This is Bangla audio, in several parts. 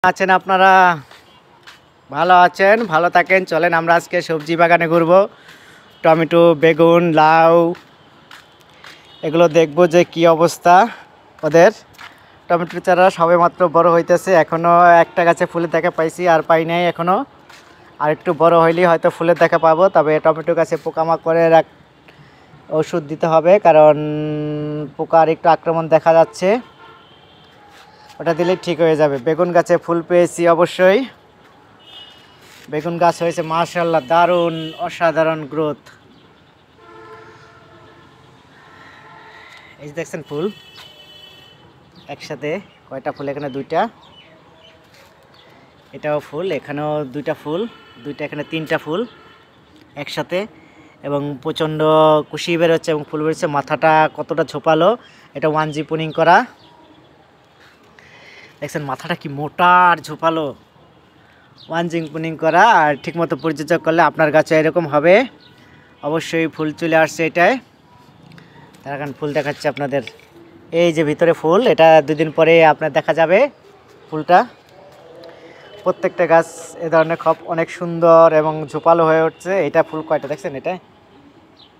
আছেন আপনারা? ভালো আছেন? ভালো থাকেন। চলেন আমরা আজকে সবজি বাগানে ঘুরবো। টমেটো, বেগুন, লাউ এগুলো দেখবো যে কি অবস্থা ওদের। টমেটোর চারা সবেমাত্র বড় হইতেছে, এখনও একটা গাছে ফুলের দেখা পাইছি, আর পাই নাই এখনও। আর একটু বড় হইলেই হয়তো ফুলের দেখা পাবো। তবে টমেটো গাছে পোকামাকড়ের ওষুধ দিতে হবে, কারণ পোকার একটু আক্রমণ দেখা যাচ্ছে। ওটা দিলেই ঠিক হয়ে যাবে। বেগুন গাছে ফুল পেয়েছি অবশ্যই। বেগুন গাছ হয়েছে মাশাআল্লাহ, দারুণ অসাধারণ গ্রোথ। এই যে দেখছেন ফুল একসাথে কয়টা ফুল, এখানে দুইটা, এটাও ফুল, এখানেও দুইটা ফুল, দুইটা এখানে তিনটা ফুল একসাথে, এবং প্রচণ্ড কুশি বেরোচ্ছে এবং ফুল বেরোচ্ছে। মাথাটা কতটা ঝোপালো, এটা 1G পুনিং করা। দেখছেন মাথাটা কি মোটা আর ঝোপালো, 1G পুনিং করা। আর ঠিকমতো পরিচর্যা করলে আপনার গাছে এরকম হবে। অবশ্যই ফুল চলে আসছে এটায়, তার এখন ফুল দেখাচ্ছে আপনাদের। এই যে ভিতরে ফুল, এটা 2 দিন পরে আপনার দেখা যাবে ফুলটা। প্রত্যেকটা গাছ এ ধরনের খপ অনেক সুন্দর এবং ঝোপালো হয়ে উঠছে। এটা ফুল কয়টা দেখছেন?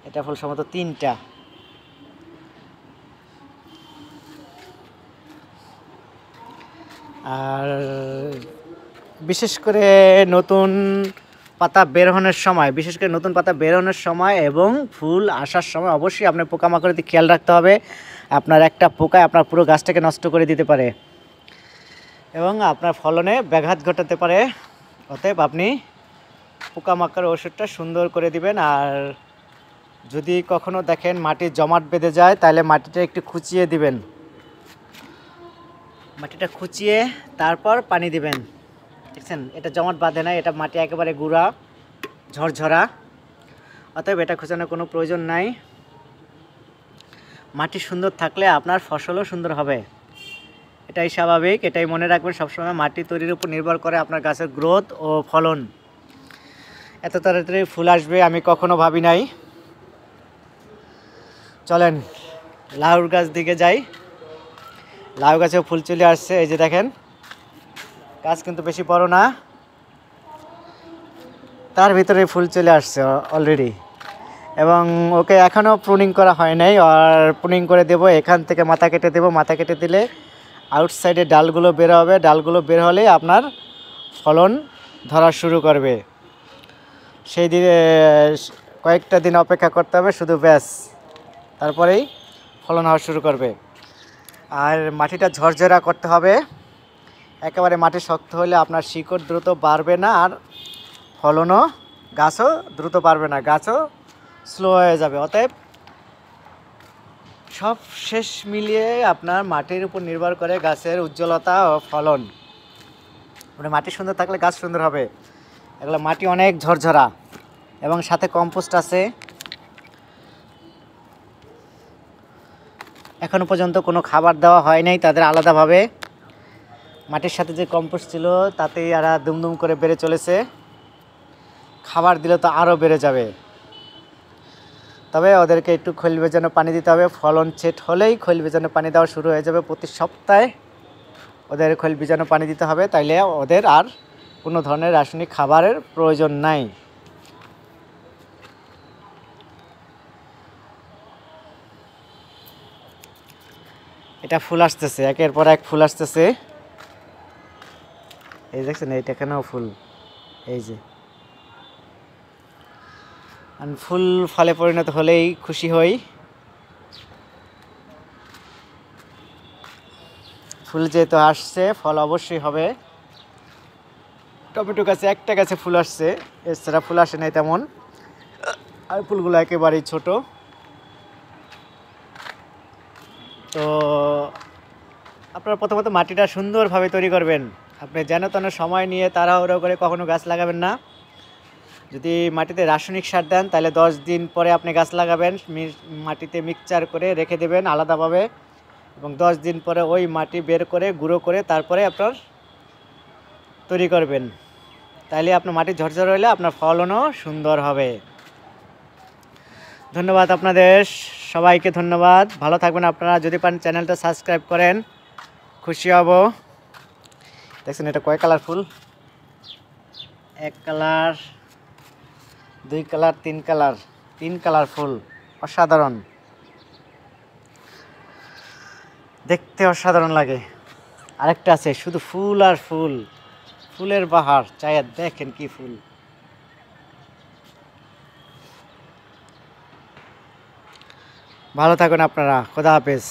এটা ফুল সম্ভবত 3টা। আর বিশেষ করে নতুন পাতা বের হওয়ার সময় এবং ফুল আসার সময় অবশ্যই আপনার পোকামাকড়ের দিকে খেয়াল রাখতে হবে। আপনার একটা পোকায় আপনার পুরো গাছটাকে নষ্ট করে দিতে পারে এবং আপনার ফলনে ব্যাঘাত ঘটাতে পারে। অতএব আপনি পোকামাকড়ের ওষুধটা সুন্দর করে দিবেন। আর যদি কখনো দেখেন মাটির জমাট বেঁধে যায়, তাহলে মাটিটা একটু খুঁচিয়ে দিবেন। মাটিটা খুঁচিয়ে তারপর পানি দিবেন। দেখছেন এটা জমাট বাঁধে না, এটা মাটি একেবারে গুঁড়া ঝরঝরা। অতএব এটা খোঁচানোর কোনো প্রয়োজন নাই। মাটি সুন্দর থাকলে আপনার ফসলও সুন্দর হবে, এটাই স্বাভাবিক। এটাই মনে রাখবেন সবসময়, মাটি তৈরির উপর নির্ভর করে আপনার গাছের গ্রোথ ও ফলন। এত তাড়াতাড়ি ফুল আসবে আমি কখনো ভাবি নাই। চলেন লাউর গাছ দিকে যাই। লাউ গাছেও ফুল চলে আসছে। এই যে দেখেন, গাছ কিন্তু বেশি বড় না, তার ভিতরে ফুল চলে আসছে অলরেডি। এবং ওকে এখনও প্রুনিং করা হয় নাই, আর প্রুনিং করে দেব। এখান থেকে মাথা কেটে দেব। মাথা কেটে দিলে আউটসাইডে ডালগুলো বের হবে। ডালগুলো বের হলে আপনার ফলন ধরা শুরু করবে। সেই দিনে কয়েকটা দিন অপেক্ষা করতে হবে শুধু, ব্যাস, তারপরেই ফলন হওয়া শুরু করবে। আর মাটিটা ঝরঝরা করতে হবে। একেবারে মাটি শক্ত হলে আপনার শিকড় দ্রুত বাড়বে না, আর ফলনও গাছও দ্রুত বাড়বে না, গাছও স্লো হয়ে যাবে। অতএব সব শেষ মিলিয়ে আপনার মাটির উপর নির্ভর করে গাছের উজ্জ্বলতা ও ফলন। মানে মাটি সুন্দর থাকলে গাছ সুন্দর হবে। এগুলো মাটি অনেক ঝরঝরা এবং সাথে কম্পোস্ট আছে। এখনো পর্যন্ত কোনো খাবার দেওয়া হয় নাই তাদের আলাদাভাবে। মাটির সাথে যে কম্পোস্ট ছিল তাতেই এরা দুমদুম করে বেড়ে চলেছে। খাবার দিলে তো আরও বেড়ে যাবে। তবে ওদেরকে একটু খৈল ভেজানো পানি দিতে হবে। ফলন সেট হলেই খৈল ভেজানো পানি দেওয়া শুরু হয়ে যাবে। প্রতি সপ্তাহে ওদের খৈল ভেজানো পানি দিতে হবে, তাইলে ওদের আর কোনো ধরনের রাসায়নিক খাবারের প্রয়োজন নাই। এটা ফুল আসতেছে, একের পর এক ফুল আসতেছে। এই দেখছেন এইটা এখানেও ফুল, এই যে। ফুল ফলে পরিণত হলেই খুশি হই। ফুল যেহেতু আসছে, ফল অবশ্যই হবে। টমেটো গাছে একটা গাছে ফুল আসছে, এছাড়া ফুল আসে নাই তেমন। আর ফুলগুলো একেবারেই ছোট। তো আপনারা প্রথমত মাটিটা সুন্দরভাবে তৈরি করবেন। আপনি যেন তেন সময় নিয়ে তাড়াহুড়ো করে কখনো গাছ লাগাবেন না। যদি মাটিতে রাসায়নিক সার দেন তাহলে 10 দিন পরে আপনি গাছ লাগাবেন। মাটিতে মিক্সচার করে রেখে দেবেন আলাদাভাবে, এবং 10 দিন পরে ওই মাটি বের করে গুঁড়ো করে তারপরে আপনার তৈরি করবেন। তাইলে আপনার মাটি ঝরঝরে হলে আপনার ফলনও সুন্দর হবে। ধন্যবাদ আপনাদের সবাইকে, ধন্যবাদ। ভালো থাকবেন আপনারা। যদি পারেন চ্যানেলটা সাবস্ক্রাইব করেন, খুশি হব। দেখছেন এটা কয় কালার ফুল, 1 কালার, 2 কালার, 3 কালার, 3 কালার ফুল, অসাধারণ, দেখতে অসাধারণ লাগে। আরেকটা আছে শুধু ফুল আর ফুল, ফুলের বাহার, চায়া দেখেন কি ফুল। ভালো থাকুন আপনারা, খোদা হাফেজ।